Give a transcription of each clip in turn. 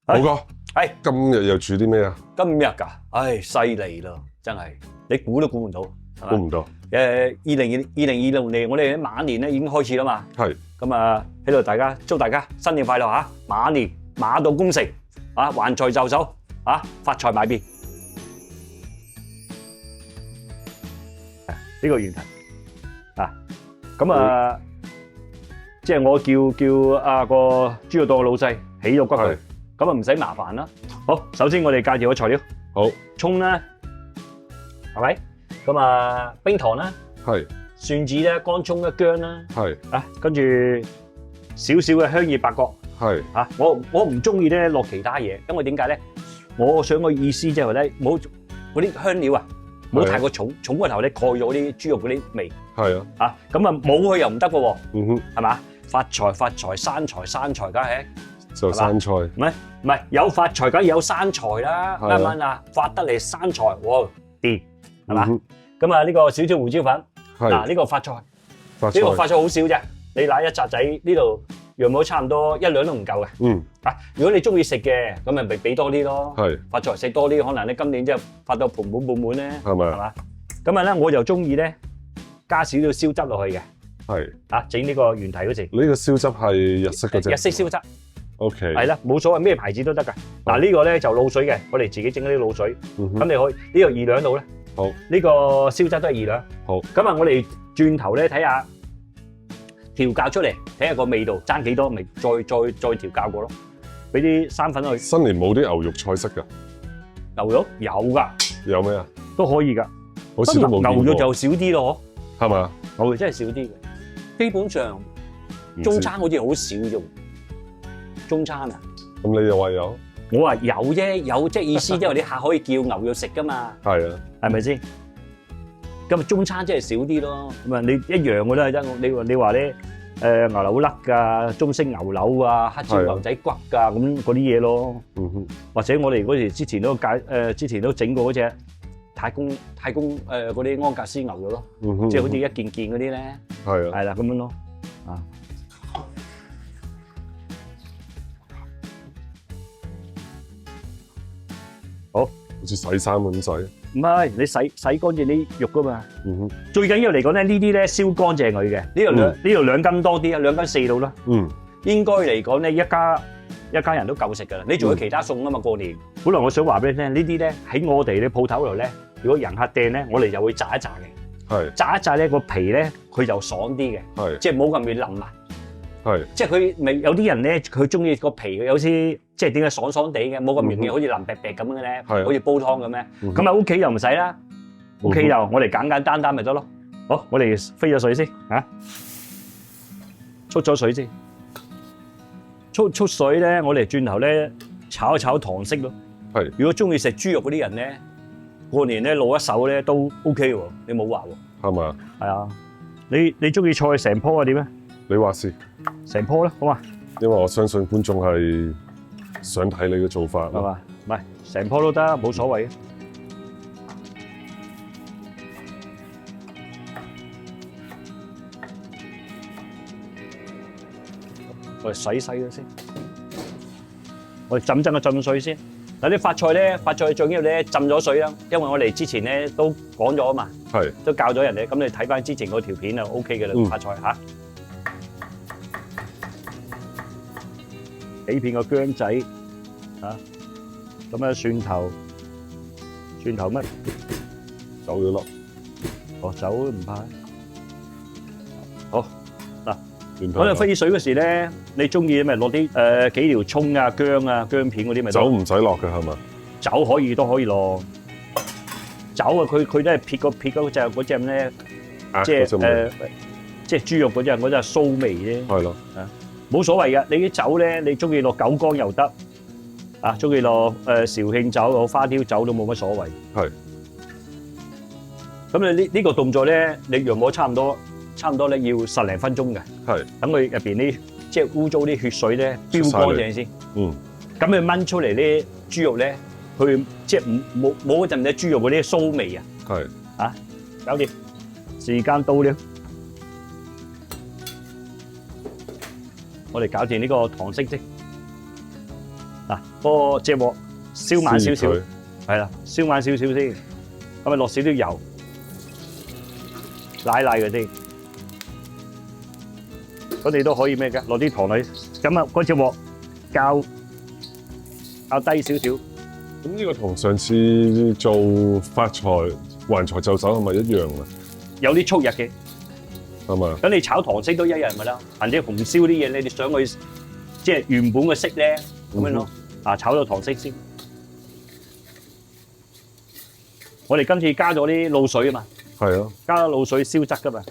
寶哥，係今日又煮啲咩啊？今日㗎，唉，犀利咯，真係你估都估唔到，係嘛？估唔到， 2026年我哋馬年咧已經開始啦嘛，係咁啊喺度祝大家新年快樂嚇，馬年馬到功成啊，橫財就手啊，發財買遍。呢個原題啊，咁啊，即係我叫阿個豬肉檔嘅老細起咗骨佢係，咁啊唔使麻煩啦。好，首先我哋介紹個材料，好，葱啦，係咪？咁啊冰糖啦，係蒜子咧，乾葱一薑啦，係啊，跟住少少嘅香葉八角係啊，我唔中意咧落其他嘢，因為點解咧？我想個意思即係話咧，冇嗰啲香料啊。唔好太過重，重過頭咧蓋咗啲豬肉嗰啲味係啊，啊！咁啊冇佢又唔得嘅喎，嗯哼，係嘛？發財生財梗係就生菜，唔係有發財梗有生財啦，係啊啱唔啱啊？發得嚟生財，哇掂係嘛？嗯咁啊呢個少少胡椒粉，係嗱呢個發菜，發菜，呢個發菜好少啫，你揦一紮仔呢度羊毛差唔多1兩都唔夠嘅。嗯，啊，如果你中意食嘅，咁咪俾多啲咯。係發財食多啲，可能你今年即係發到盆滿咧，係咪係嘛？咁啊咧，我就中意咧加少少燒汁落去嘅，係啊整呢個原題嗰時，呢個燒汁係日式嗰隻，日式燒汁， ，OK，係啦，冇所謂咩牌子都得㗎。嗱呢個咧就滷水嘅，我哋自己整嗰啲滷水，咁嗯哼，你可以呢個2兩度咧，好，呢個燒汁都係2兩。好，咁啊我哋轉頭咧睇下調教出嚟，睇下個味道爭幾多，咪再調教過咯。俾啲生粉去，新年冇啲牛肉菜式㗎，牛肉有㗎，有咩啊？都可以㗎。好似都冇見過牛肉就少啲咯，係嘛？牛肉真係少啲嘅。基本上唔知中餐好似好少啫喎。中餐啊，咁你又話有？我話有啫，有即係意思即係啲客可以叫牛肉食噶嘛，係啊，係咪先？咁啊中餐真係少啲咯。咁啊你一樣嘅都係得。你話咧牛柳粒㗎，中式牛柳啊，黑椒牛仔骨㗎，咁嗰啲嘢咯。嗯哼，或者我哋嗰時之前都整過嗰隻太公嗰啲安格斯牛肉咯，嗯哼，即係好似一件件嗰啲咧，係啊，係啦咁樣咯，啊。好，好似洗衫咁洗，唔係你洗乾淨啲肉噶嘛，嗯哼，最緊要嚟講咧，呢啲咧燒乾淨佢嘅，呢度兩斤多啲啊，2斤4度啦，嗯，應該嚟講咧一家人都夠食噶啦，你仲有其他餸啊嘛過年，本來我想話俾你聽，呢啲咧喺我哋啲鋪頭度咧，如果人客訂咧，我哋就會炸一炸嘅，係炸一炸咧個皮咧佢就爽啲嘅，係即係冇咁軟腍啊。係即係佢咪有啲人咧，佢中意個皮有啲即係點解爽爽地嘅，冇咁容易好似腍白白咁樣咧，係啊好似煲湯咁咧。嗯哼咁啊屋企又唔使啦，屋企又我哋簡單單咪得咯。好，我哋飛咗水先嚇，出咗水先，出水咧，我哋轉頭咧炒一炒糖色咯。係如果中意食豬肉嗰啲人咧，過年咧攞一手咧都 OK 喎，你冇話喎。係嘛？係啊，你中意菜成棵啊點啊？你話事，成棵啦，好嘛？因為我相信觀眾係想睇你嘅做法啦。係嘛？唔係成棵都得，冇所謂嘅。我哋洗咗先，我哋浸水先。嗱啲發菜咧，最緊要咧浸咗水啦，因為我哋之前咧都講咗啊嘛，係都教咗人哋。咁你睇翻之前嗰條片就 OK 嘅啦，發菜嚇。幾片個薑仔嚇，咁樣蒜頭乜？走咗粒，哦，走都唔怕。好嗱，轉頭嗰陣飛水嗰時咧，你中意咪落啲幾條葱啊、薑啊、薑片嗰啲咪得。酒唔使落嘅係嘛？酒都可以落。酒啊，佢都係撇嗰隻咧，即係即係豬肉嗰隻酥味啫。係咯，冇所謂嘅，你啲酒咧，你中意落九江又得，啊，中意落紹興酒、落花雕酒都冇乜所謂。係。咁你呢個動作咧，你羊膜差唔多咧要10零分鐘嘅，係。等佢入邊啲即係污糟啲血水咧飆乾淨先。嗯。咁佢燜出嚟啲豬肉咧，佢即係冇嗰陣嘅豬肉嗰啲騷味啊。係。啊，搞掂，時間到了。我哋搞掂呢個糖色先。嗱，個隻鑊燒慢少少，燒係啦，燒慢少少先，咁啊落少啲油，奶佢先，咁你都可以咩嘅，落啲糖落去，咁啊嗰隻鑊較低少少，咁呢個同上次做發財橫財就手係咪一樣啊？有啲速日嘅，係嘛？咁你炒糖色都一樣噶啦，或者紅燒啲嘢你想去即係原本嘅色咧，咁樣咯，啊炒到糖色先。我哋今次加咗啲滷水啊嘛，係啊，加咗滷水燒汁噶嘛。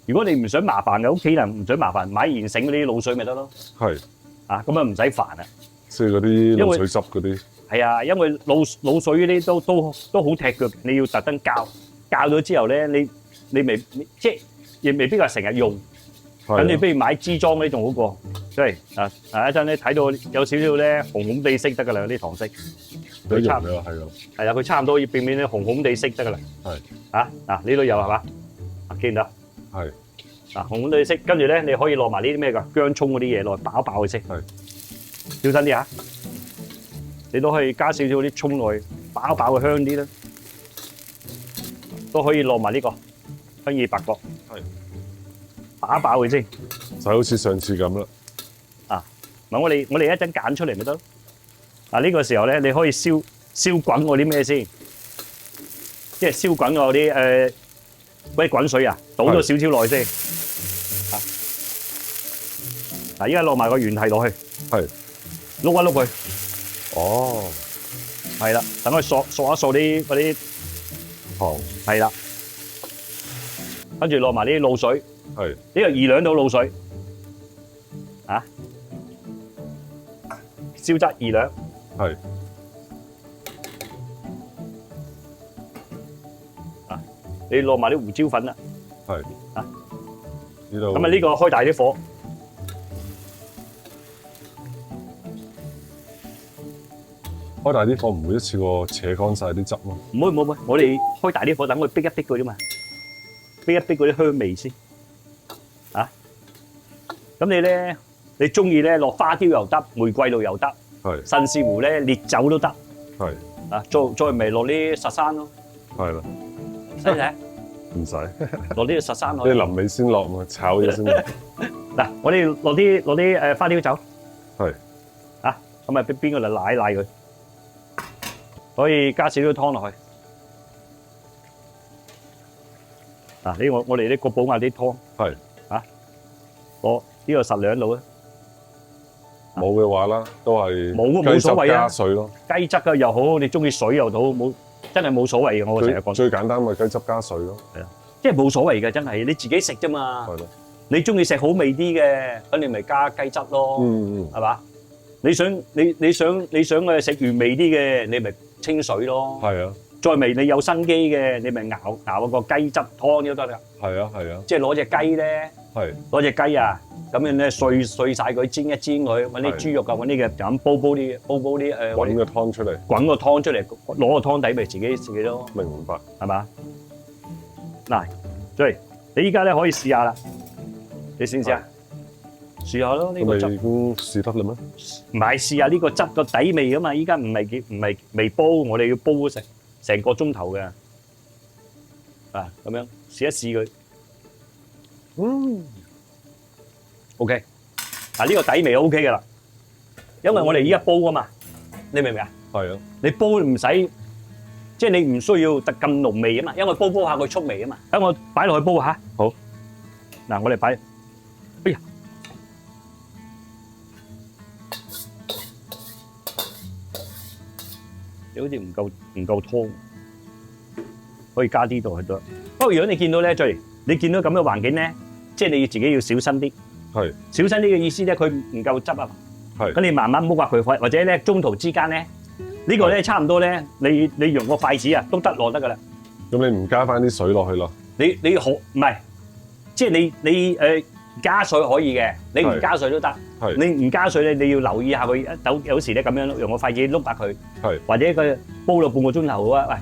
如果你唔想麻煩嘅屋企人唔想麻煩，買現成嗰啲滷水咪得咯。係，啊咁啊唔使煩啊。即係嗰啲滷水汁嗰啲。係啊，因為滷水嗰啲都好踢腳，你要特登教咗之後咧，你未即係亦未必話成日用。咁你不如買支裝嗰啲仲好過。即係一陣咧睇到有少少咧紅紅地色得㗎啦，啲糖色。佢差唔多係咯。係啊，佢差唔多要變啲紅紅地色得㗎啦。係。嗱呢度有係嘛？見唔到？係。紅紅地色，跟住咧你可以落埋呢啲咩㗎？薑葱嗰啲嘢落去爆一爆佢先。係。小心啲嚇。你都可以加少少啲葱落去，爆一爆佢香啲啦。都可以落埋呢個香葉白角。係。爆一爆佢先。就好似上次咁啦。唔係我哋一陣揀出嚟咪得咯。呢個時候咧，你可以燒滾嗰啲咩先？即係燒滾嗰啲嗰啲滾水啊，倒咗少少落去先。依家落埋個原蹄落去，係碌一碌佢。哦，係啦，等佢索一索啲嗰啲糖。係啦，跟住落埋啲滷水。係呢個2-2度滷水。燒汁2-2。係。你落埋啲胡椒粉啦。係。呢度。咁啊呢個開大啲火。開大啲火唔會一次過扯乾晒啲汁咯。唔會，我哋開大啲火，等佢逼一逼佢啫嘛，逼一逼嗰啲香味先。咁你咧，你中意咧落花雕又得，玫瑰露又得，甚至乎咧烈酒都得。係。再咪落啲實山咯。係啦。使唔使？唔使。落啲實山落。你臨尾先落嘛，炒咗先。嗱，我哋落啲花雕酒。係。咁啊邊個嚟奶佢？可以加少少湯落去。呢我哋呢個寶雅啲湯。係。我呢個實2度啊。冇嘅話啦，都係冇所謂啊。雞汁加水咯。雞汁嘅又好，你中意水又好，真係冇所謂嘅。我成日講最簡單咪雞汁加水咯。係啊，即係冇所謂嘅，真係你自己食啫嘛。係咯。你中意食好味啲嘅，咁你咪加雞汁咯。係嘛？你想食原味啲嘅，你咪清水咯。係啊。再未你有生機嘅，你咪熬個雞汁湯都得㗎。係啊。即係攞隻雞咧。攞隻雞啊，咁樣咧碎晒佢，煎一煎佢，揾啲豬肉啊，揾啲嘅就咁煲啲滾個湯出嚟，滾個湯出嚟，攞個湯底咪自己咯。明白，係嘛？嗱，Joey，你依家咧可以試下啦，你試唔試啊？試下咯，呢個汁已經試得啦咩？唔係試下呢個汁個底味啊嘛，依家唔係未煲，我哋要煲成個鐘頭嘅，咁樣試一試佢。OK，呢個底味 OK 嘅啦，因為我哋依家煲噶嘛，你明唔明啊？係啊，你煲唔使，即係你唔需要特咁濃味啊嘛，因為煲下佢出味啊嘛。等我擺落去煲下。好，嗱我哋擺，哎呀，你好似唔夠湯，可以加啲度去得。不過如果你見到咧，你見到咁嘅環境咧，即係你自己要小心啲。係。小心啲嘅意思咧，佢唔夠汁啊。係。咁你慢慢剝下佢，或者咧中途之間咧，呢個咧差唔多咧，你用個筷子啊都得落得噶啦。咁你唔加翻啲水落去咯？你好唔係，即係你加水可以嘅，你唔加水都得。係。你唔加水咧，你要留意下佢，有時咧咁樣用個筷子碌下佢。係。或者佢煲到半個鐘頭啊，喂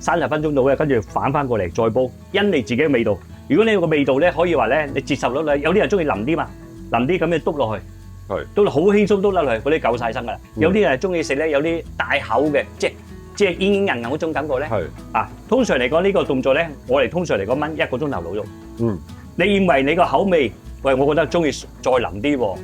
，30分鐘到嘅，跟住反翻過嚟再煲，因你自己嘅味道。如果你有個味道咧，可以話咧，你接受到咧，有啲人中意腍啲嘛，腍啲咁你篤落去，係都好輕鬆都甩落去，嗰啲夠晒身噶啦。有啲人係中意食咧，有啲大口嘅，即係煙煙韌韌嗰種感覺咧。係啊，通常嚟講呢個動作咧，我哋通常嚟講燜1個鐘頭腦肉。嗯，你認為你個口味，喂，我覺得中意再腍啲喎，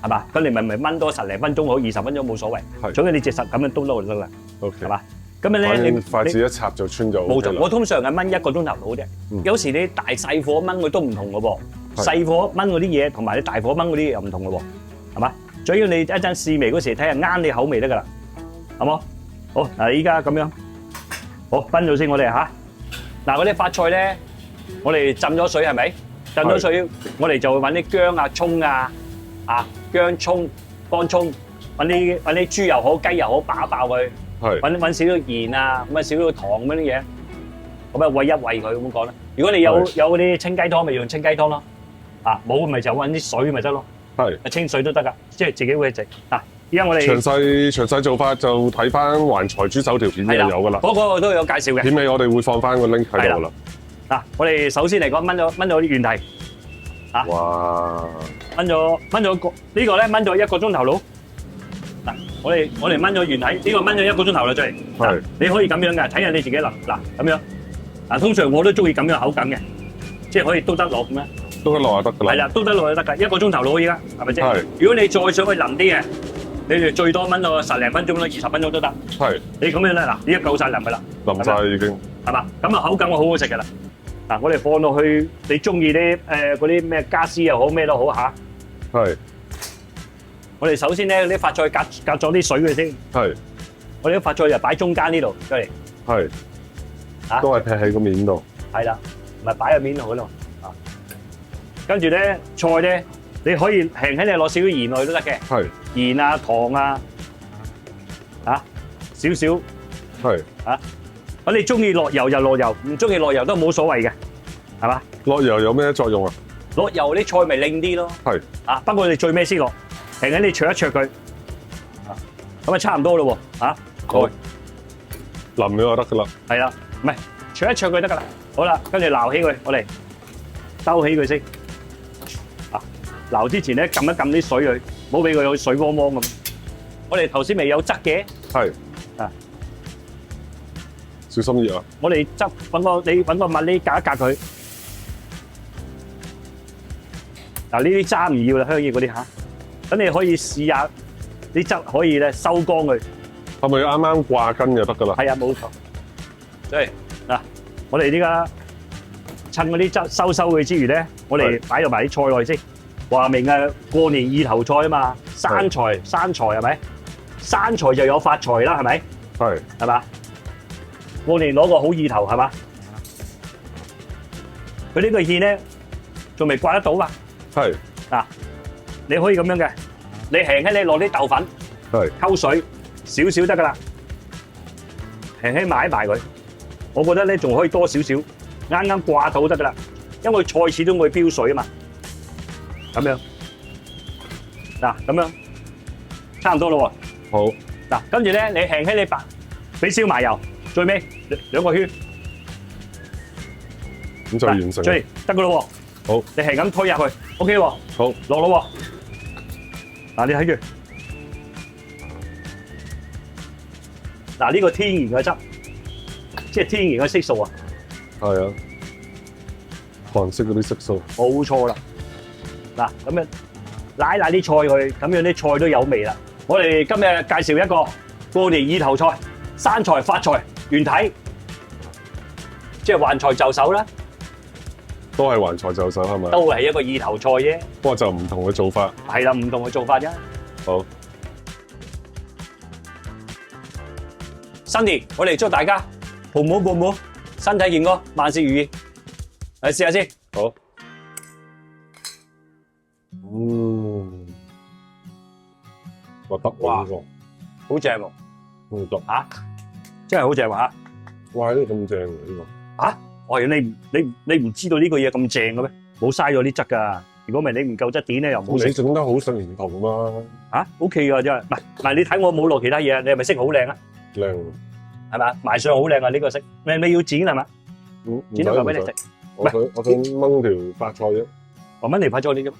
係嘛？咁你咪燜多10零分鐘好，20分鐘冇所謂。係總之你隻手咁樣都撈就得啦， OK，係嘛？咁樣咧，反正你筷子一插就穿咗。冇錯，我通常係燜1個鐘頭到啫。嗯有時你大細火燜佢都唔同嘅噃，係細火燜嗰啲嘢同埋你大火燜嗰啲嘢又唔同嘅喎，係嘛？最要你一陣試味嗰時睇下啱你口味得㗎啦，好冇？好嗱，依家咁樣，好燜咗先我哋嚇。嗱嗰啲發菜咧，我哋浸咗水係咪？浸咗水，我哋就會揾啲薑啊、葱啊、薑、葱、乾葱，揾啲豬又好、雞又好，爆佢。係揾少少鹽啊，咁啊少少糖咁樣啲嘢，咁啊餵一餵佢咁講啦。如果你有嗰啲清雞湯，咪用清雞湯咯。冇咪就揾啲水咪得咯。係清水都得噶，即係自己會食。依家我哋詳細做法就睇翻環財豬手條片就有噶啦。嗰個都有介紹嘅。片尾我哋會放翻個 link 喺度啦。我哋首先嚟講燜咗啲原蹄。哇！燜咗呢個咧燜咗1個鐘頭咯。我哋燜咗原蹄，呢個燜咗1個鐘頭啦，出嚟。係你可以咁樣嘅，睇下你自己咁樣。通常我都中意咁樣口感嘅，即係可以都得落咁樣。都得落就得㗎啦。係啦，都得落就得㗎，1個鐘頭咯，依家係咪先？係。如果你再想去腍啲嘅，你哋最多燜到10零分鐘啦，20分鐘都得。係。你咁樣咧，嗱，依家夠晒腍㗎啦。腍晒已經。係嘛？咁啊口感會好好食㗎啦。我哋放落去，你中意啲嗰啲咩家私又好，咩都好嚇。係。我哋首先咧，啲發菜隔咗啲水佢先。係。我哋啲發菜就擺中間呢度出嚟。係。都係劈喺個面度。係啦，唔係擺喺面度嗰度。跟住咧，菜咧，你可以輕輕地落少少鹽落去都得嘅。係。鹽啊、糖啊，少少。係。咁你中意落油就落油，唔中意落油都冇所謂嘅，係嘛？落油有咩作用啊？落油啲菜咪靚啲咯。係。不過你最尾先落，輕輕你灼一灼佢。咁啊差唔多咯喎。好。淋咗就得㗎啦。係啦，唔係灼一灼佢得㗎啦。好啦，跟住撈起佢，我哋兜起佢先。撈之前咧，撳一撳啲水佢，唔好俾佢有水汪汪咁。我哋頭先咪有汁嘅。係。小心熱啊！我哋你揾個物呢隔一隔佢。呢啲渣唔要啦，香葉嗰啲嚇。咁你可以試下啲汁可以咧收乾佢。係咪啱啱掛根就得㗎啦？係啊，冇錯。即係我哋依家趁嗰啲汁收佢之餘咧，我哋擺入埋啲菜落去先。話明過年意頭菜啊嘛，生財係咪？生財就有發財啦，係咪？係嘛？過年攞個好意頭係嘛？佢呢個芡咧仲未掛得到嘛？係。你可以咁樣嘅，你輕輕你落啲豆粉，溝水少少得㗎啦，輕輕埋一埋佢。我覺得咧仲可以多少少，啱啱掛到得㗎啦，因為菜始終會飆水啊嘛。咁樣，咁樣差唔多咯喎。好。跟住咧，你輕輕你俾燒麻油，最尾2個圈，咁就完成。得㗎咯喎。好。你係咁推入去 ，OK 喎。好。落咯喎。你睇住。呢個天然嘅汁，即係天然嘅色素啊。係啊。韓式嗰啲色素。冇錯啦。咁樣拉啲菜佢，咁樣啲菜都有味啦。我哋今日介紹一個過年意頭菜，生財發財原蹄，即係還財就手啦。都係還財就手係咪？都係一個意頭菜啫。不過就唔同嘅做法。係啦，唔同嘅做法啫。好。新年我哋祝大家盆滿缽滿，身體健康，萬事如意。嚟試下先。好。覺得哇，好正喎！真係好正喎嚇！哇，呢個咁正嘅呢個我以為你唔知道呢個嘢咁正嘅咩？冇嘥咗啲汁㗎。如果唔係你唔夠質點咧，又冇。你整得好食唔同嘛？OK 㗎真係，唔係你睇我冇落其他嘢，你係咪色好靚啊？靚係嘛？賣相好靚啊！呢個色，你要剪係嘛？剪咗嚿俾你食。我想掹條發菜啫。我掹條發菜你啫。